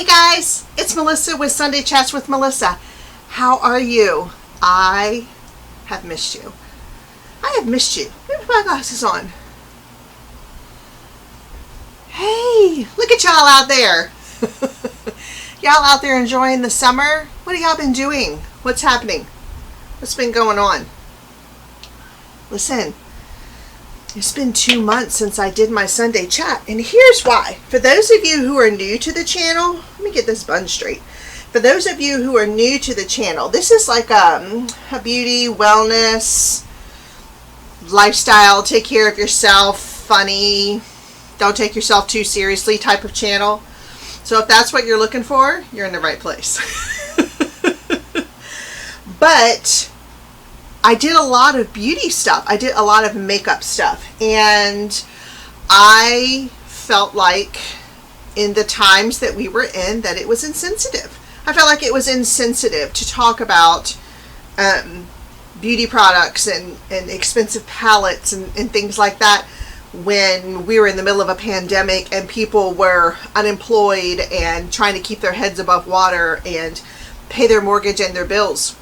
Hey guys, it's Melissa with Sunday Chats with Melissa. How are you? I have missed you. I have missed you. Let me put my glasses on. Hey, look at y'all out there. Y'all out there enjoying the summer? What have y'all been doing? What's happening? What's been going on? Listen, it's been 2 months since I did my Sunday chat, and here's why. For those of you who are new to the channel, let me get this bun straight. For those of you who are new to the channel, this is like a beauty, wellness, lifestyle, take care of yourself, funny, don't take yourself too seriously type of channel. So if that's what you're looking for, you're in the right place. But I did a lot of beauty stuff. I did a lot of makeup stuff. And I felt like in the times that we were in that it was insensitive. I felt like it was insensitive to talk about beauty products and expensive palettes and things like that when we were in the middle of a pandemic and people were unemployed and trying to keep their heads above water and pay their mortgage and their bills.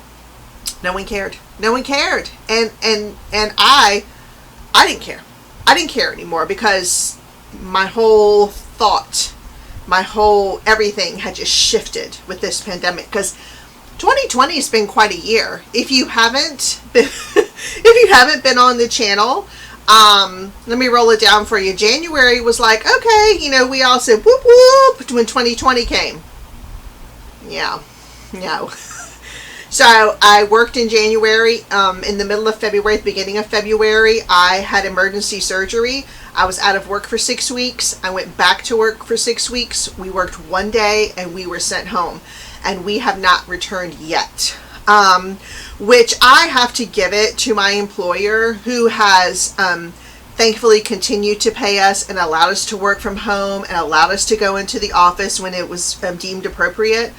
No one cared. No one cared. And I didn't care. I didn't care anymore because my whole thought, my whole everything had just shifted with this pandemic, because 2020 has been quite a year. If you haven't been, on the channel, let me roll it down for you. January was like, okay, we all said whoop whoop when 2020 came. Yeah. No. So I worked in January. In the middle of February, at the beginning of February, I had emergency surgery. I was out of work for 6 weeks. I went back to work for 6 weeks. We worked one day and we were sent home. And we have not returned yet. Which I have to give it to my employer, who has thankfully continued to pay us and allowed us to work from home and allowed us to go into the office when it was deemed appropriate.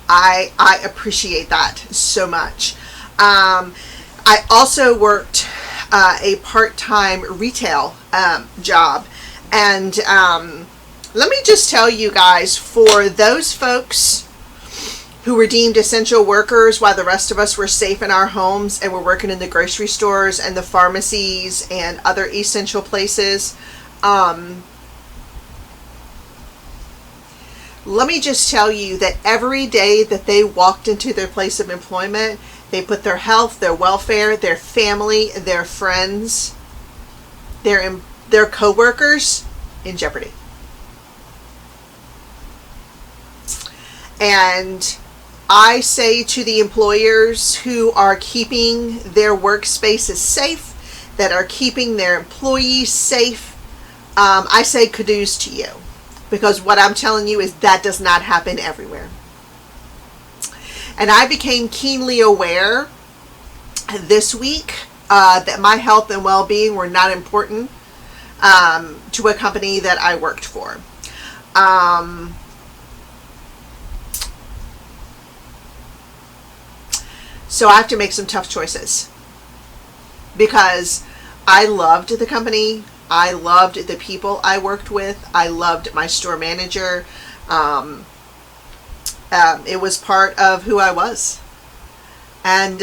I appreciate that so much. I also worked a part-time retail job. And let me just tell you guys, for those folks who were deemed essential workers while the rest of us were safe in our homes and were working in the grocery stores and the pharmacies and other essential places, let me just tell you that every day that they walked into their place of employment, they put their health, their welfare, their family, their friends, their co-workers in jeopardy. And I say to the employers who are keeping their workspaces safe, that are keeping their employees safe, I say kudos to you. Because what I'm telling you is that does not happen everywhere. And I became keenly aware this week that my health and well-being were not important to a company that I worked for. So I have to make some tough choices. Because I loved the company. I loved the people I worked with. I loved my store manager. It was part of who I was. And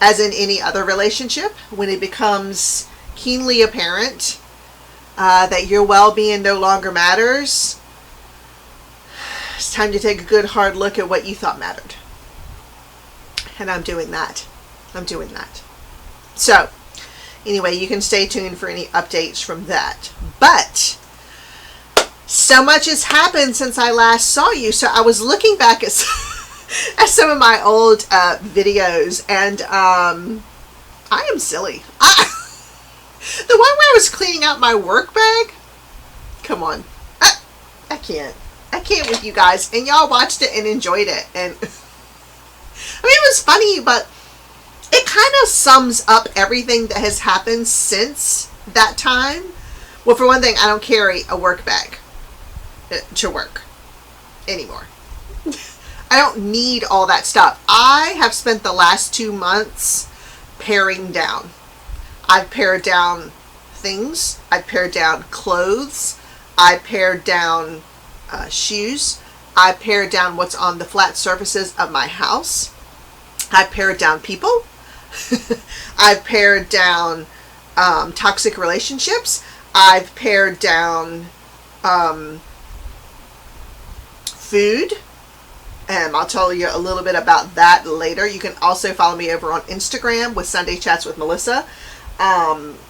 as in any other relationship, when it becomes keenly apparent that your well-being no longer matters, it's time to take a good hard look at what you thought mattered. And I'm doing that. So, anyway, you can stay tuned for any updates from that. But so much has happened since I last saw you. So I was looking back at some of my old videos, and I am silly. The one where I was cleaning out my work bag? Come on. I can't with you guys. And y'all watched it and enjoyed it. And I mean, it was funny, but it kind of sums up everything that has happened since that time. Well, for one thing, I don't carry a work bag to work anymore. I don't need all that stuff. I have spent the last 2 months paring down. I've pared down things. I've pared down clothes. I pared down shoes. I pared down what's on the flat surfaces of my house. I pared down people. I've pared down toxic relationships. I've pared down food. I'll tell you a little bit about that later. You can also follow me over on Instagram with Sunday Chats with Melissa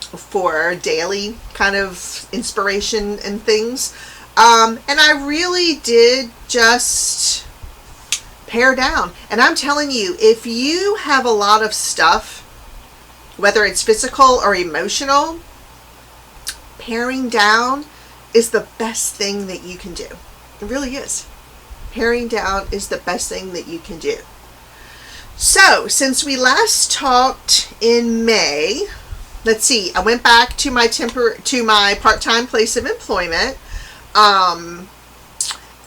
for daily kind of inspiration and things. And I really did just pare down. And I'm telling you, if you have a lot of stuff, whether it's physical or emotional, paring down is the best thing that you can do. It really is. Paring down is the best thing that you can do. So, since we last talked in May, let's see, I went back to my part-time place of employment, and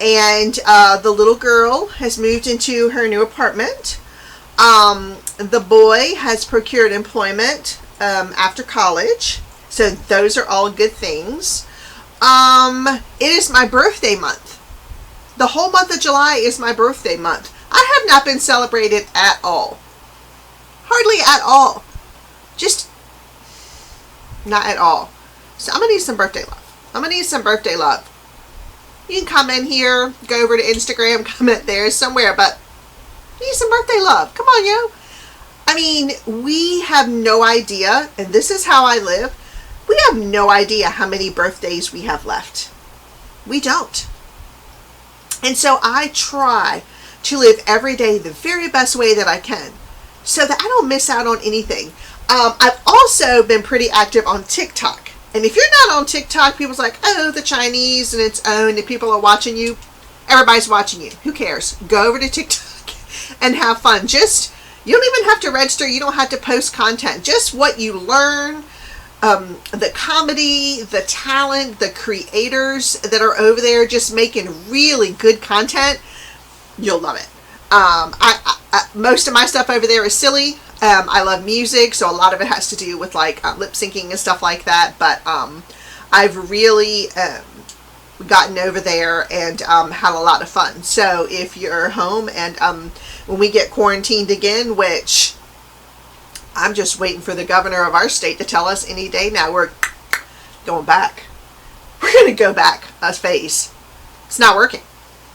the little girl has moved into her new apartment. The boy has procured employment after college, so those are all good things. It is my birthday month. The whole month of July is my birthday month. I have not been celebrated at all. Hardly at all. Just not at all. So I'm going to need some birthday love. You can comment here, go over to Instagram, comment there somewhere, but you need some birthday love. Come on, yo. I mean, we have no idea, and this is how I live, we have no idea how many birthdays we have left. We don't. And so I try to live every day the very best way that I can so that I don't miss out on anything. I've also been pretty active on TikTok. And if you're not on TikTok, people's like, oh, the Chinese and its own, and people are watching you. Everybody's watching you. Who cares? Go over to TikTok and have fun. You don't even have to register. You don't have to post content. Just what you learn. The comedy, the talent, the creators that are over there just making really good content, you'll love it. Most of my stuff over there is silly. I love music, so a lot of it has to do with like lip syncing and stuff like that. But I've really gotten over there and had a lot of fun. So if you're home and when we get quarantined again, which I'm just waiting for the governor of our state to tell us any day now, we're going back. We're going to go back a phase. It's not working.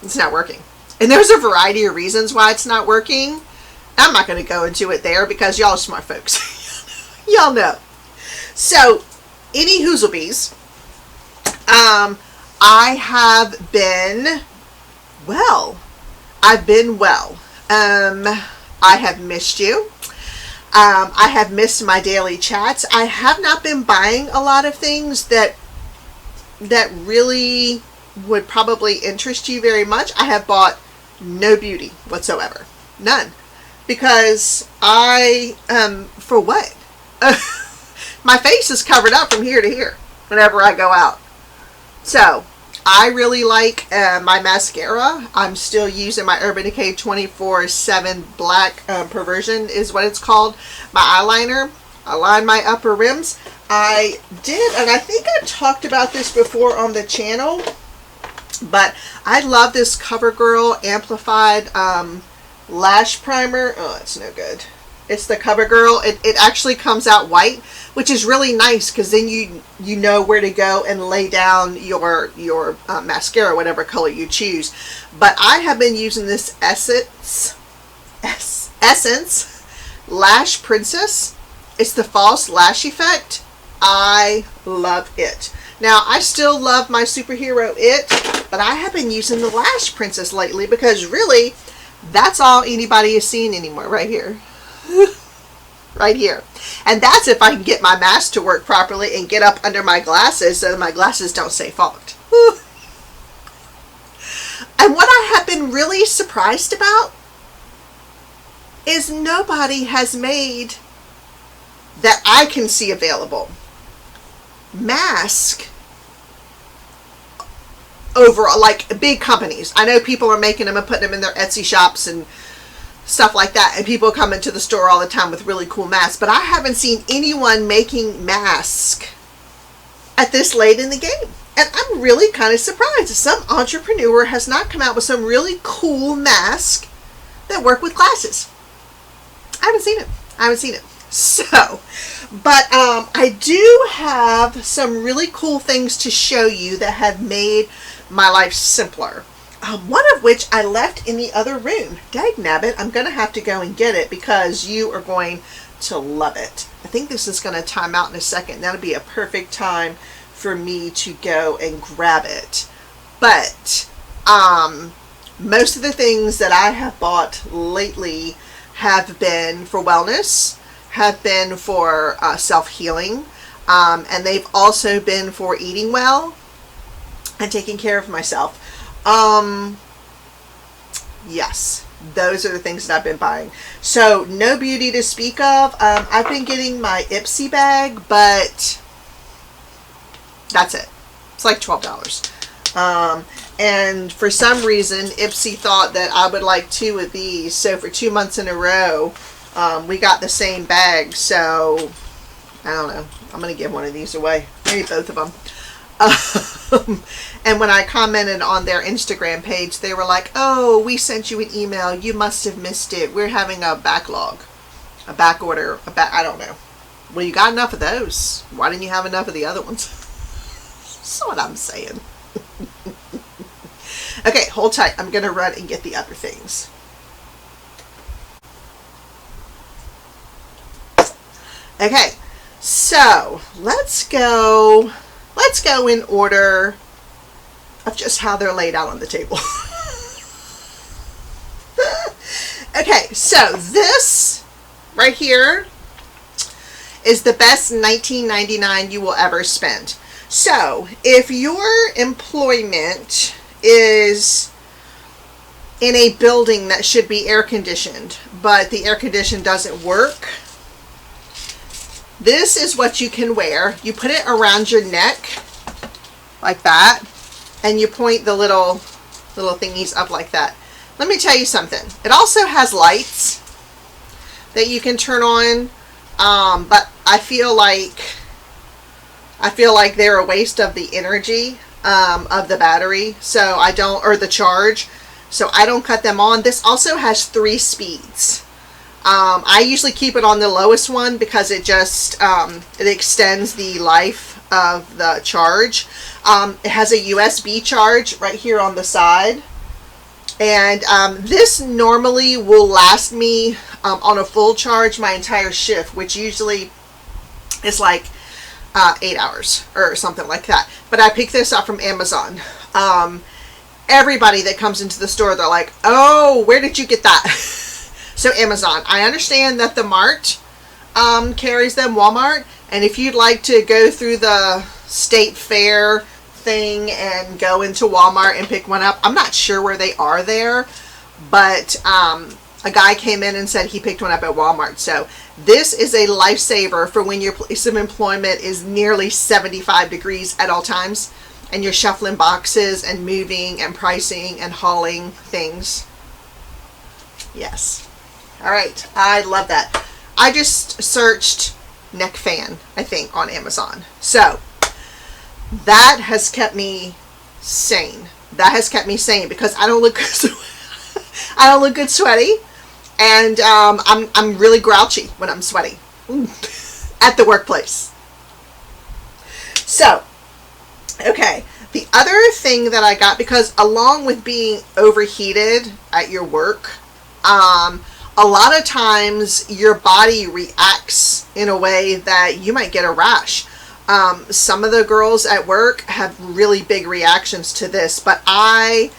And there's a variety of reasons why it's not working. I'm not going to go into it there because y'all are smart folks. Y'all know. So, any hoozlebees, I have been well. I've been well. I have missed you. I have missed my daily chats. I have not been buying a lot of things that really would probably interest you very much. I have bought no beauty whatsoever. None. Because for what? My face is covered up from here to here whenever I go out. So, I really like my mascara. I'm still using my Urban Decay 24/7 Black Perversion is what it's called. My eyeliner. I line my upper rims. I did, and I think I talked about this before on the channel, but I love this CoverGirl Amplified Lash Primer. Oh, it's no good. It's the CoverGirl. It actually comes out white, which is really nice because then you know where to go and lay down your mascara, whatever color you choose. But I have been using this Essence Lash Princess. It's the false lash effect. I love it. Now, I still love my superhero It, but I have been using the Lash Princess lately because really, that's all anybody is seeing anymore right here. Right here. And that's if I can get my mask to work properly and get up under my glasses so that my glasses don't stay fogged. And what I have been really surprised about is nobody has made, that I can see available, mask over like big companies. I know people are making them and putting them in their Etsy shops and stuff like that, and people come into the store all the time with really cool masks, but I haven't seen anyone making masks at this late in the game. And I'm really kind of surprised that some entrepreneur has not come out with some really cool masks that work with glasses. I haven't seen it. So, but I do have some really cool things to show you that have made my life simpler. One of which I left in the other room. Dagnabbit, I'm going to have to go and get it because you are going to love it. I think this is going to time out in a second. That'll be a perfect time for me to go and grab it. But most of the things that I have bought lately have been for wellness, have been for self-healing, and they've also been for eating well and taking care of myself. Yes, those are the things that I've been buying. So no beauty to speak of. I've been getting my Ipsy bag, but that's it. It's like $12. And for some reason, Ipsy thought that I would like 2 of these. So for 2 months in a row, we got the same bag. So I don't know. I'm going to give one of these away. Maybe both of them. And when I commented on their Instagram page, they were like, oh, we sent you an email. You must have missed it. We're having a backlog, a back order, I don't know. Well, you got enough of those. Why didn't you have enough of the other ones? That's what I'm saying. Okay, hold tight. I'm going to run and get the other things. Okay, so let's go in order of just how they're laid out on the table. Okay, so this right here is the best $19.99 you will ever spend. So if your employment is in a building that should be air conditioned, but the air condition doesn't work, this is what you can wear. You put it around your neck like that, and you point the little thingies up like that. Let me tell you something. It also has lights that you can turn on, but I feel like they're a waste of the energy of the battery, so I don't, or the charge, so I don't cut them on. This also has 3 speeds. I usually keep it on the lowest one because it just it extends the life of the charge. It has a USB charge right here on the side, and this normally will last me on a full charge my entire shift, which usually is like 8 hours or something like that. But I picked this up from Amazon. Everybody that comes into the store, they're like, oh, where did you get that? So Amazon. I understand that the Mart carries them, Walmart, and if you'd like to go through the state fair thing and go into Walmart and pick one up, I'm not sure where they are there, but a guy came in and said he picked one up at Walmart. So this is a lifesaver for when your place of employment is nearly 75 degrees at all times and you're shuffling boxes and moving and pricing and hauling things. Yes. All right. I love that. I just searched neck fan, I think, on Amazon. So that has kept me sane. That has kept me sane because I don't look I don't look good sweaty, and I'm really grouchy when I'm sweaty at the workplace. So, okay, the other thing that I got, because along with being overheated at your work, a lot of times your body reacts in a way that you might get a rash. Some of the girls at work have really big reactions to this, but I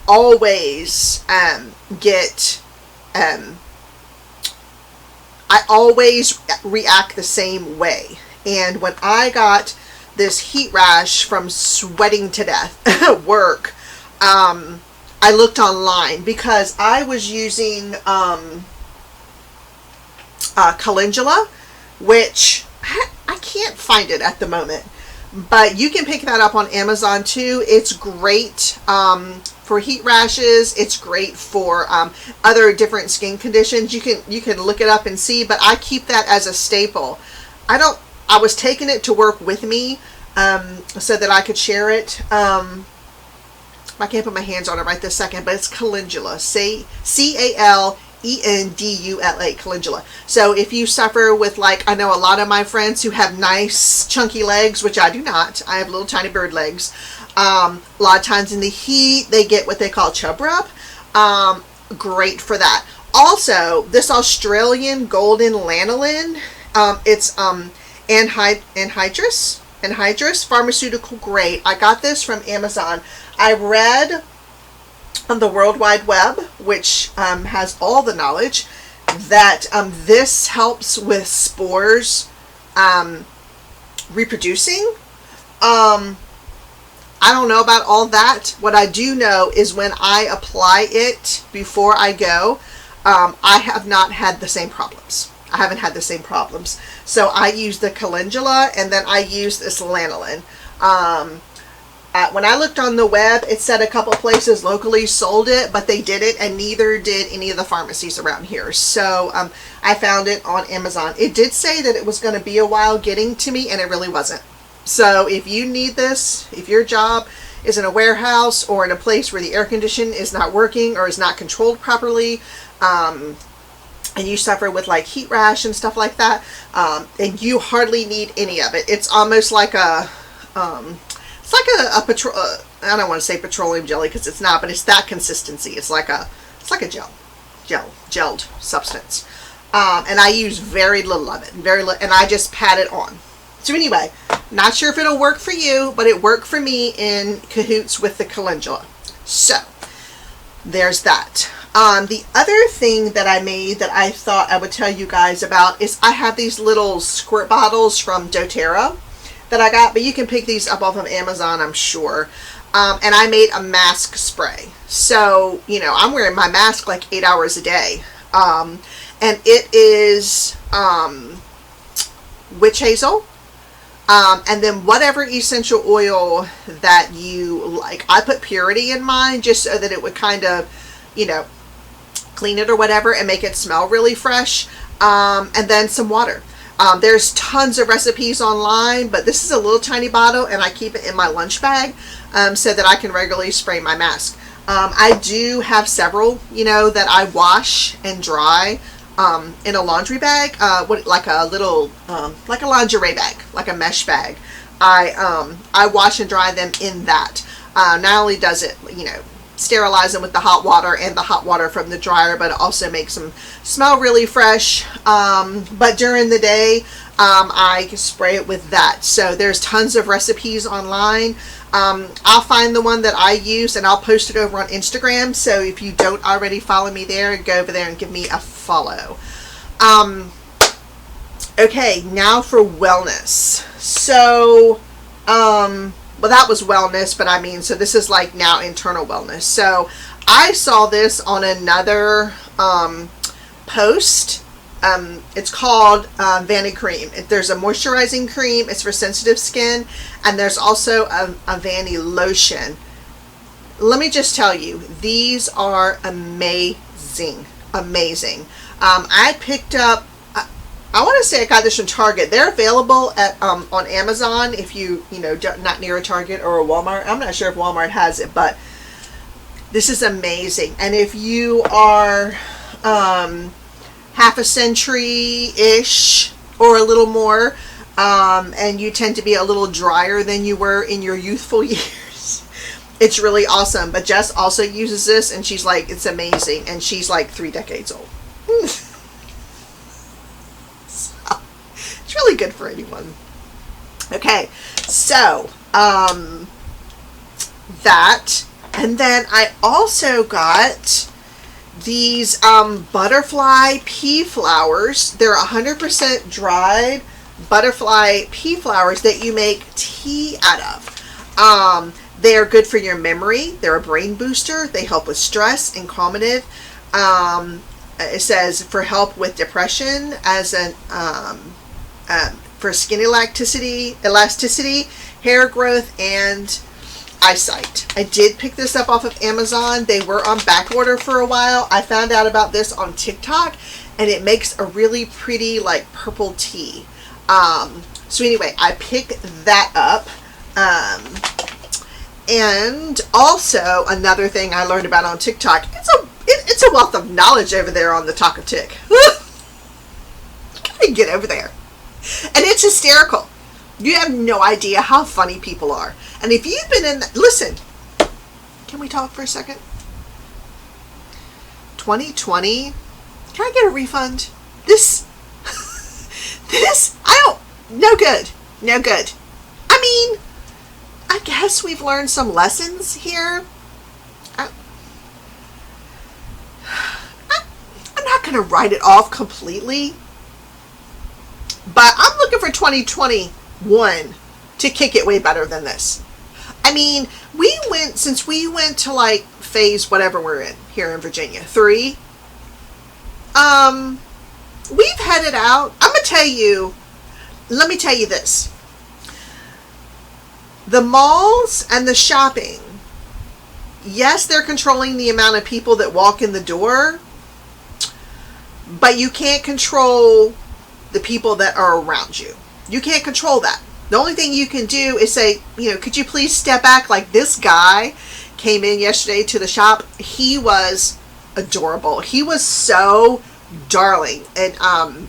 always I always react the same way. And when I got this heat rash from sweating to death at work, I looked online because I was using calendula, which I can't find it at the moment, but you can pick that up on Amazon too. It's great for heat rashes. It's great for other different skin conditions. You can look it up and see, but I keep that as a staple. I was taking it to work with me so that I could share it. I can't put my hands on it right this second, but it's calendula. Calendula, calendula. So if you suffer with, like, I know a lot of my friends who have nice chunky legs, which I do not. I have little tiny bird legs. A lot of times in the heat, they get what they call chub rub. Great for that. Also, this Australian golden lanolin, it's anhydrous, pharmaceutical grade. I got this from Amazon. I read on the World Wide Web, which has all the knowledge, that this helps with spores reproducing. I don't know about all that. What I do know is when I apply it before I go, I have not had the same problems. I haven't had the same problems. So I use the calendula, and then I use this lanolin. When I looked on the web, it said a couple places locally sold it, but they didn't, and neither did any of the pharmacies around here. So I found it on Amazon. It did say that it was going to be a while getting to me, and it really wasn't. So if you need this, if your job is in a warehouse or in a place where the air condition is not working or is not controlled properly, and you suffer with like heat rash and stuff like that, and you hardly need any of it. It's almost like a I don't want to say petroleum jelly because it's not, but it's that consistency. It's like a gelled substance. And I use very little of it, and I just pat it on. So anyway, not sure if it'll work for you, but it worked for me in cahoots with the calendula. So there's that. The other thing that I made that I thought I would tell you guys about is I have these little squirt bottles from doTERRA that I got, but you can pick these up off of Amazon, I'm sure. And I made a mask spray. So, you know, I'm wearing my mask like 8 hours a day. And it is witch hazel. And then whatever essential oil that you like. I put Purity in mine just so that it would kind of, you know, clean it or whatever and make it smell really fresh. And then some water. There's tons of recipes online, but this is a little tiny bottle, and I keep it in my lunch bag so that I can regularly spray my mask. I do have several, you know, that I wash and dry in a laundry bag, like a little, like a lingerie bag, like a mesh bag. I wash and dry them in that. Not only does it, you know, sterilize them with the hot water and the hot water from the dryer, but it also makes them smell really fresh. But during the day, I spray it with that. So there's tons of recipes online. I'll find the one that I use and I'll post it over on Instagram. So if you don't already follow me there, go over there and give me a follow. Okay, now for wellness. So, well, that was wellness, but I mean, so this is like now internal wellness. So I saw this on another post. It's called Vani Cream. There's a moisturizing cream. It's for sensitive skin. And there's also a Vani lotion. Let me just tell you, these are amazing. Amazing. I picked up, I want to say I got this from Target. They're available at on Amazon if you know, not near a Target or a Walmart. I'm not sure if Walmart has it, but this is amazing. And if you are half a century-ish or a little more, and you tend to be a little drier than you were in your youthful years, it's really awesome. But Jess also uses this, and she's like, it's amazing. And she's like 3 decades old. It's really good for anyone. Okay, so that, and then I also got these butterfly pea flowers. They're 100% dried butterfly pea flowers that you make tea out of. They're good for your memory. They're a brain booster. They help with stress and calmative. It says for help with depression, as an for skin elasticity, hair growth, and eyesight. I did pick this up off of Amazon. They were on back order for a while. I found out about this on TikTok, and it makes a really pretty like purple tea. So anyway, I picked that up. Um, and also another thing I learned about on TikTok, it's a wealth of knowledge over there on the Talk of Tick. Gotta get over there. And it's hysterical. You have no idea how funny people are. And if you've been in, listen, can we talk for a second? 2020, can I get a refund? No good. No good. I mean, I guess we've learned some lessons here. I'm not going to write it off completely, but I'm looking for 2021 to kick it way better than this. I mean, since we went to like phase whatever we're in here in Virginia, 3, we've headed out. Let me tell you this. The malls and the shopping, yes, they're controlling the amount of people that walk in the door, but you can't control the people that are around you. You can't control that. The only thing you can do is say, could you please step back? Like this guy came in yesterday to the shop. He was adorable. He was so darling. And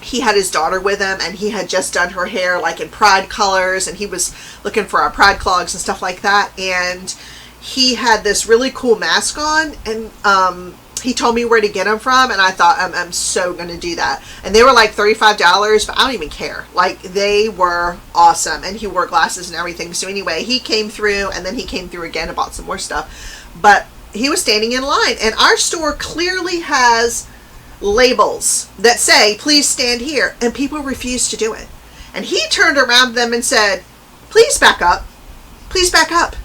he had his daughter with him, and he had just done her hair like in pride colors, and he was looking for our pride clogs and stuff like that. And he had this really cool mask on, and he told me where to get them from, and I thought, I'm so going to do that. And they were like $35, but I don't even care. Like, they were awesome, and he wore glasses and everything. So anyway, he came through, and then he came through again and bought some more stuff. But he was standing in line, and our store clearly has labels that say, please stand here, and people refuse to do it. And he turned around to them and said, please back up. Please back up.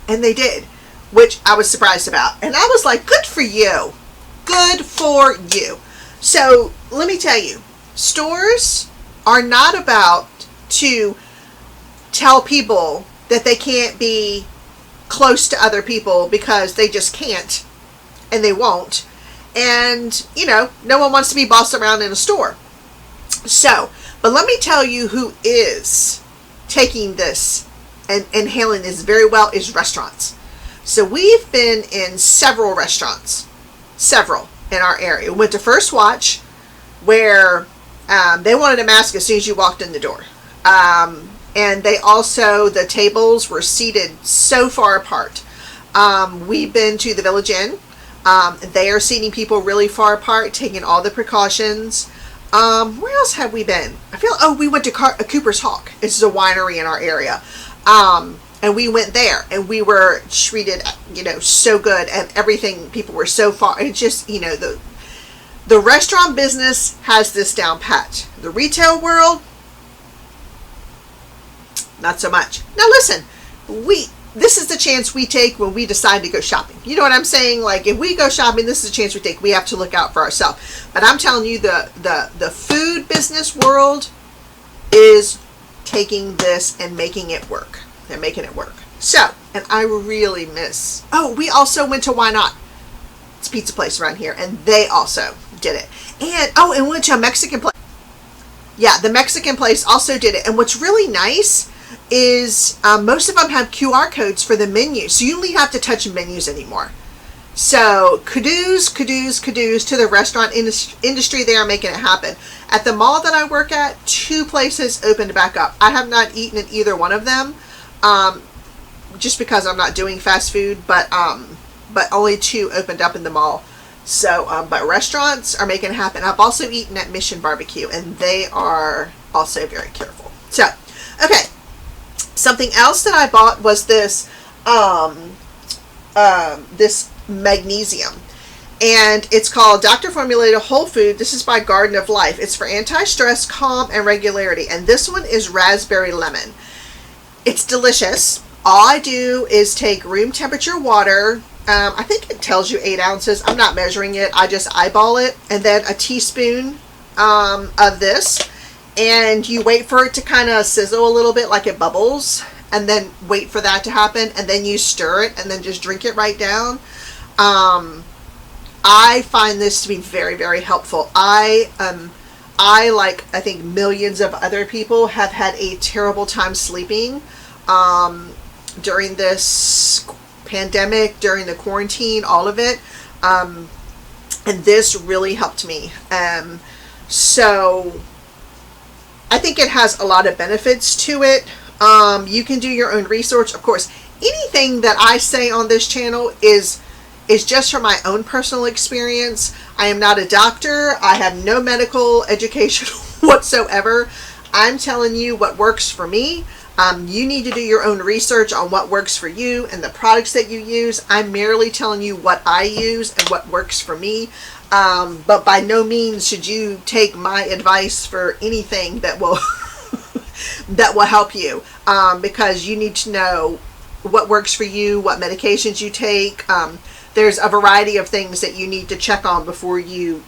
And they did, which I was surprised about. And I was like, good for you. Good for you. So let me tell you, stores are not about to tell people that they can't be close to other people because they just can't, and they won't. And, no one wants to be bossed around in a store. So, but let me tell you who is taking this and handling this very well is restaurants. So we've been in several restaurants. Several in our area. We went to First Watch, where they wanted a mask as soon as you walked in the door. And they also, the tables were seated so far apart. We've been to the Village Inn. They are seating people really far apart, taking all the precautions. Where else have we been? We went to Cooper's Hawk. This is a winery in our area. And we went there, and we were treated, so good, and everything, people were so far. It's just, the restaurant business has this down pat. The retail world, not so much. Now listen, this is the chance we take when we decide to go shopping. You know what I'm saying? Like, if we go shopping, this is a chance we take. We have to look out for ourselves. But I'm telling you, the food business world is taking this and making it work. They're making it work. So, and I really miss... we also went to Why Not? It's a pizza place around here, and they also did it. And we went to a Mexican place. Yeah, the Mexican place also did it. And what's really nice is most of them have QR codes for the menu, so you don't even have to touch menus anymore. So kudos to the restaurant industry. They are making it happen. At the mall that I work at, 2 places opened back up. I have not eaten at either one of them, just because I'm not doing fast food, but only 2 opened up in the mall. So, but restaurants are making it happen. I've also eaten at Mission Barbecue, and they are also very careful. So, okay. Something else that I bought was this, this magnesium, and it's called Doctor Formulated Whole Food. This is by Garden of Life. It's for anti-stress, calm, and regularity, and this one is raspberry lemon. It's delicious. All I do is take room temperature water. I think it tells you 8 ounces. I'm not measuring it. I just eyeball it, and then a teaspoon of this. And you wait for it to kind of sizzle a little bit, like it bubbles, and then wait for that to happen, and then you stir it, and then just drink it right down. I find this to be very, very helpful. I I, like I think millions of other people, have had a terrible time sleeping during this pandemic, during the quarantine, all of it. And this really helped me. So I think it has a lot of benefits to it. You can do your own research. Of course, anything that I say on this channel is just from my own personal experience. I am not a doctor. I have no medical education whatsoever. I'm telling you what works for me. You need to do your own research on what works for you and the products that you use. I'm merely telling you what I use and what works for me. But by no means should you take my advice for anything that will that will help you, because you need to know what works for you, what medications you take. There's a variety of things that you need to check on before you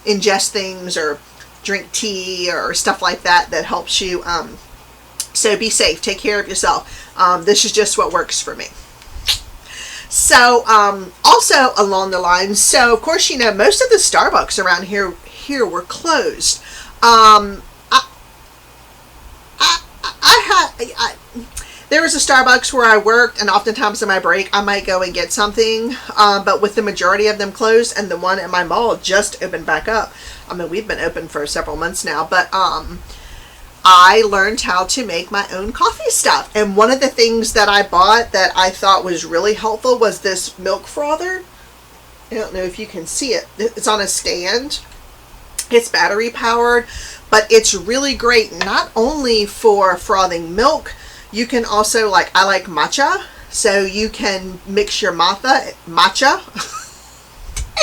ingest things or drink tea or stuff like that helps you. So be safe, take care of yourself. This is just what works for me. So also along the lines, so of course most of the Starbucks around here were closed. There was a Starbucks where I worked, and oftentimes in my break I might go and get something, but with the majority of them closed and the one at my mall just opened back up. I mean, we've been open for several months now, but I learned how to make my own coffee stuff. And one of the things that I bought that I thought was really helpful was this milk frother. I don't know if you can see it. It's on a stand. It's battery powered, but it's really great not only for frothing milk. You can also, I like matcha, so you can mix your matcha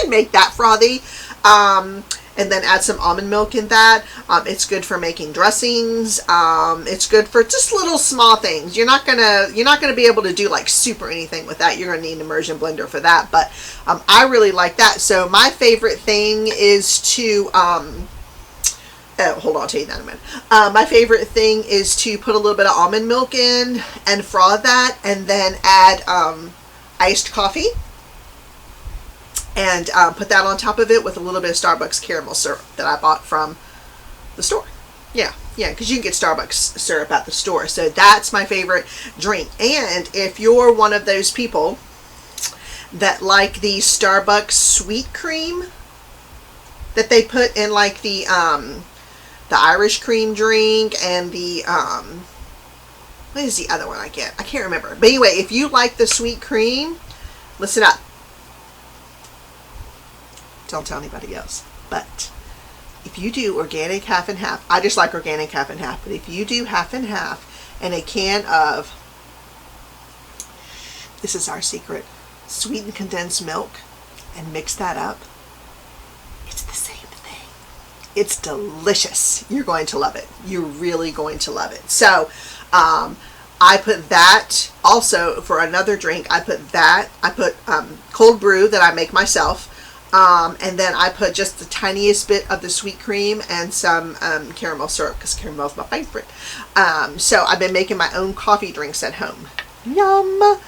and make that frothy, and then add some almond milk in that. It's good for making dressings. It's good for just little small things. You're not gonna be able to do super anything with that. You're gonna need an immersion blender for that. But I really like that. So my favorite thing is to hold on, I'll tell you that in a minute. My favorite thing is to put a little bit of almond milk in and froth that, and then add iced coffee, and put that on top of it with a little bit of Starbucks caramel syrup that I bought from the store. Yeah, because you can get Starbucks syrup at the store. So that's my favorite drink. And if you're one of those people that like the Starbucks sweet cream that they put in the Irish cream drink and the what is the other one I get? I can't remember. But anyway, if you like the sweet cream, listen up. Don't tell anybody else. But if you do organic half and half, I just like organic half and half, but if you do half and half and a can of, this is our secret, sweetened condensed milk, and mix that up, it's the same thing. It's delicious. You're going to love it. You're really going to love it. So I put that also for another drink. I put cold brew that I make myself. And then I put just the tiniest bit of the sweet cream and some caramel syrup, because caramel is my favorite. So I've been making my own coffee drinks at home. Yum!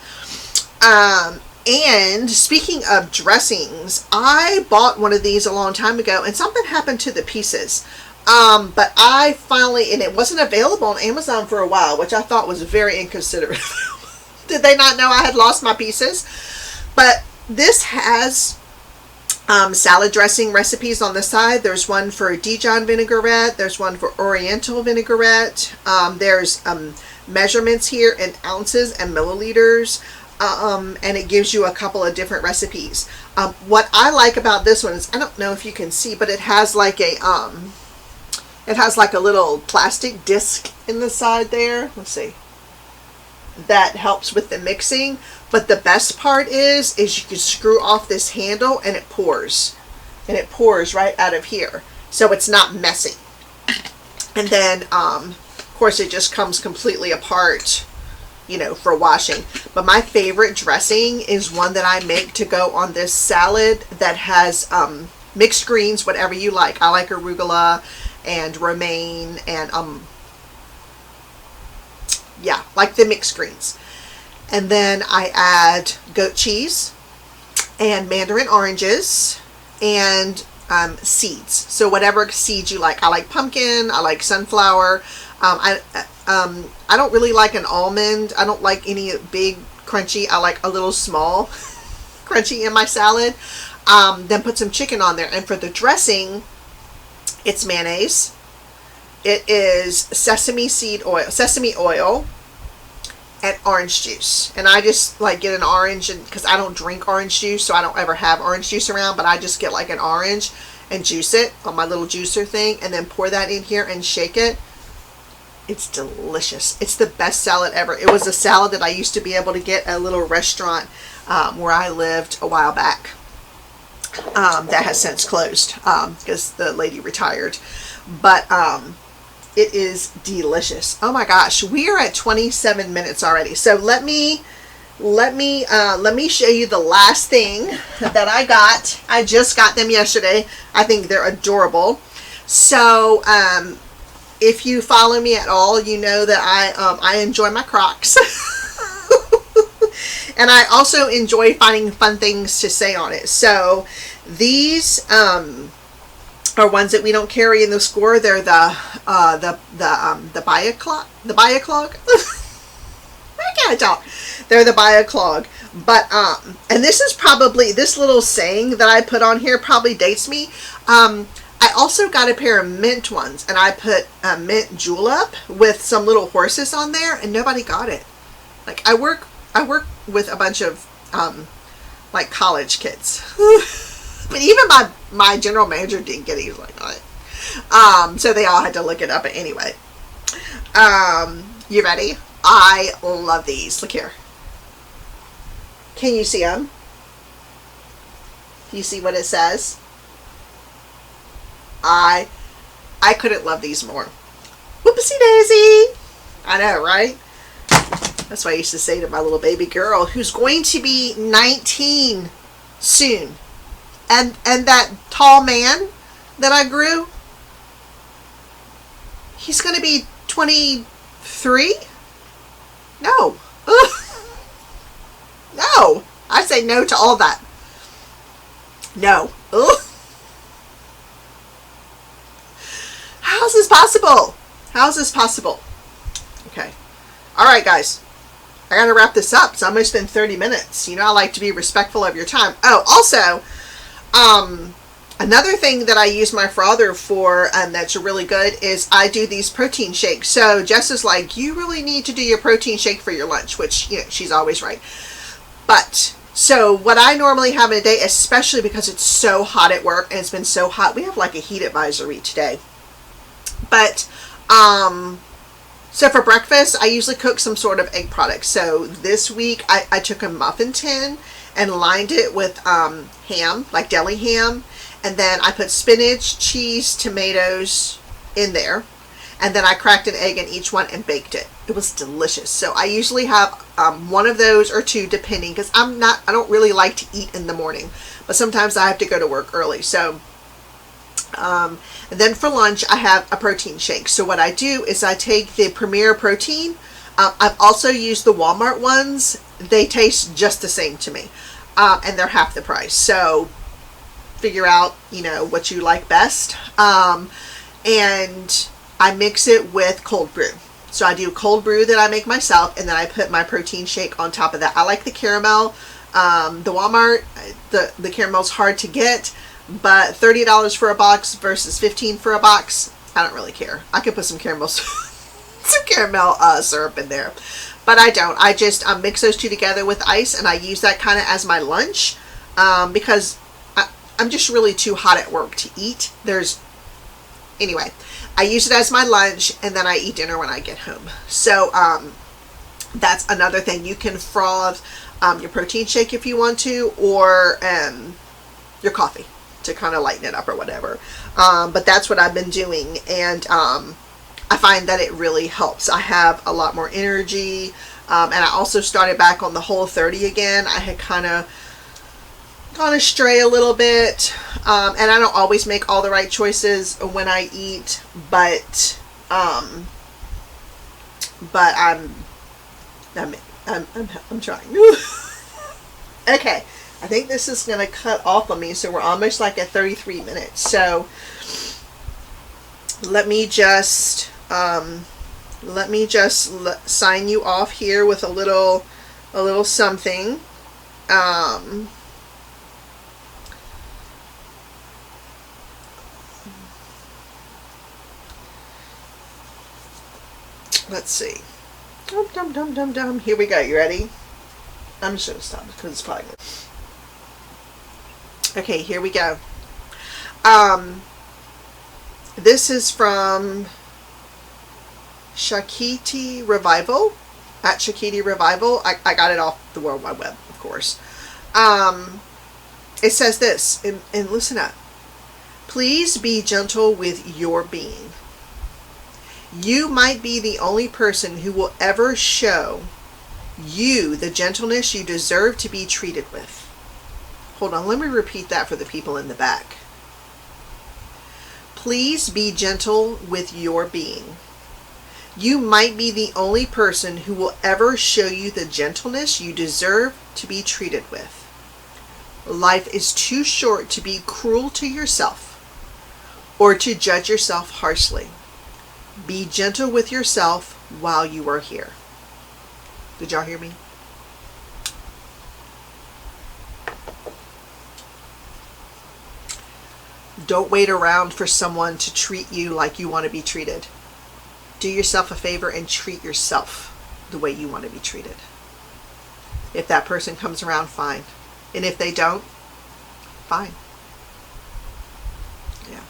And speaking of dressings, I bought one of these a long time ago, and something happened to the pieces. But I finally, and it wasn't available on Amazon for a while, which I thought was very inconsiderate. Did they not know I had lost my pieces? But this has salad dressing recipes on the side. There's one for Dijon vinaigrette. There's one for Oriental vinaigrette. There's measurements here in ounces and milliliters. And it gives you a couple of different recipes. What I like about this one is, I don't know if you can see, but it has like a little plastic disc in the side there. Let's see. That helps with the mixing. But the best part is you can screw off this handle and it pours. And it pours right out of here. So it's not messy. And then, of course, it just comes completely apart, for washing. But my favorite dressing is one that I make to go on this salad that has mixed greens, whatever you like. I like arugula and romaine and, like the mixed greens. And then I add goat cheese and mandarin oranges and seeds. So whatever seeds you like. I like pumpkin. I like sunflower. I don't really like an almond. I don't like any big crunchy. I like a little small crunchy in my salad. Then put some chicken on there. And for the dressing, it's mayonnaise. It is sesame oil, and orange juice. And I just like get an orange, and because I don't drink orange juice, so I don't ever have orange juice around, but I just get like an orange and juice it on my little juicer thing, and then pour that in here and shake it. It's delicious. It's the best salad ever. It was a salad that I used to be able to get at a little restaurant where I lived a while back. That has since closed because the lady retired. But it is delicious. Oh my gosh, we are at 27 minutes already. So let me show you the last thing that I got. I just got them yesterday. I think they're adorable. So if you follow me at all, you know that I enjoy my Crocs. And I also enjoy finding fun things to say on it. So these are ones that we don't carry in the store. They're the Bioclog. The Bioclog. I can't talk. They're the Bioclog. But and this is probably, this little saying that I put on here probably dates me. I also got a pair of mint ones, and I put a mint julep with some little horses on there, and nobody got it. Like I work with a bunch of like college kids. But even my general manager didn't get it. He was like, what? So they all had to look it up. But anyway, you ready? I love these. Look here. Can you see them? Do you see what it says? I couldn't love these more. Whoopsie daisy. I know, right? That's what I used to say to my little baby girl, who's going to be 19 soon. And that tall man that I grew, he's going to be 23? No. Ugh. No. I say no to all that. No. Ugh. How's this possible? How's this possible? Okay. All right, guys. I got to wrap this up. It's almost been 30 minutes. You know, I like to be respectful of your time. Oh, also, another thing that I use my father for that's really good is I do these protein shakes. So Jess is like, you really need to do your protein shake for your lunch, which, you know, she's always right. But so what I normally have in a day, especially because it's so hot at work and it's been so hot, we have like a heat advisory today. But so for breakfast, I usually cook some sort of egg product. So this week I took a muffin tin and lined it with ham, like deli ham. And then I put spinach, cheese, tomatoes in there. And then I cracked an egg in each one and baked it. It was delicious. So I usually have one of those or two, depending, because I don't really like to eat in the morning. But sometimes I have to go to work early. So and then for lunch, I have a protein shake. So what I do is I take the Premier Protein. I've also used the Walmart ones. They taste just the same to me. And they're half the price. So figure out, you know, what you like best. And I mix it with cold brew. So I do cold brew that I make myself, and then I put my protein shake on top of that. I like the caramel. The Walmart, the caramel's hard to get, but $30 for a box versus $15 for a box, I don't really care. I could put some caramel syrup in there, but I don't. I just mix those two together with ice, and I use that kind of as my lunch because I'm just really too hot at work to eat. Anyway, I use it as my lunch, and then I eat dinner when I get home. So that's another thing. You can froth your protein shake if you want to, or your coffee to kind of lighten it up or whatever. But that's what I've been doing, and I find that it really helps. I have a lot more energy, and I also started back on the Whole30 again. I had kind of gone astray a little bit, and I don't always make all the right choices when I eat, but I'm trying. Okay, I think this is going to cut off on me, so we're almost like at 33 minutes. So let me just sign you off here with a little something. Let's see. Dum dum dum dum. Here we go. You ready? I'm just gonna stop because it's probably good. Okay, here we go. This is from Shakiti Revival, at Shakiti Revival. I got it off the World Wide Web, of course. It says this, and listen up. Please be gentle with your being. You might be the only person who will ever show you the gentleness you deserve to be treated with. Hold on, let me repeat that for the people in the back. Please be gentle with your being. You might be the only person who will ever show you the gentleness you deserve to be treated with. Life is too short to be cruel to yourself or to judge yourself harshly. Be gentle with yourself while you are here. Did y'all hear me? Don't wait around for someone to treat you like you want to be treated. Do yourself a favor and treat yourself the way you want to be treated. If that person comes around, fine. And if they don't, fine. Yeah.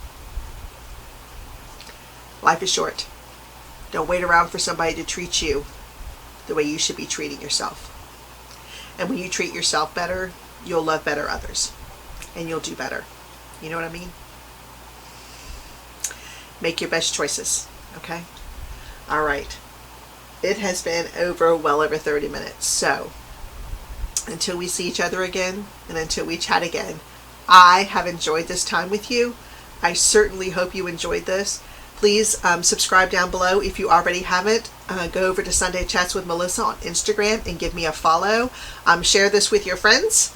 Life is short. Don't wait around for somebody to treat you the way you should be treating yourself. And when you treat yourself better, you'll love better others. And you'll do better. You know what I mean? Make your best choices. Okay? All right. It has been well over 30 minutes. So, until we see each other again, and until we chat again, I have enjoyed this time with you. I certainly hope you enjoyed this. Please subscribe down below if you already haven't. Go over to Sunday Chats with Melissa on Instagram and give me a follow. Share this with your friends.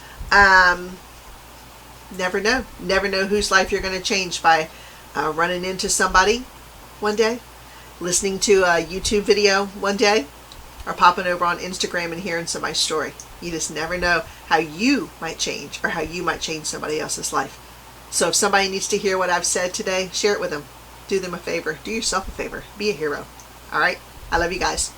Never know. Never know whose life you're going to change by running into somebody one day, listening to a YouTube video one day, or popping over on Instagram and hearing somebody's story. You just never know how you might change or how you might change somebody else's life. So if somebody needs to hear what I've said today, share it with them. Do them a favor. Do yourself a favor. Be a hero. All right? I love you guys.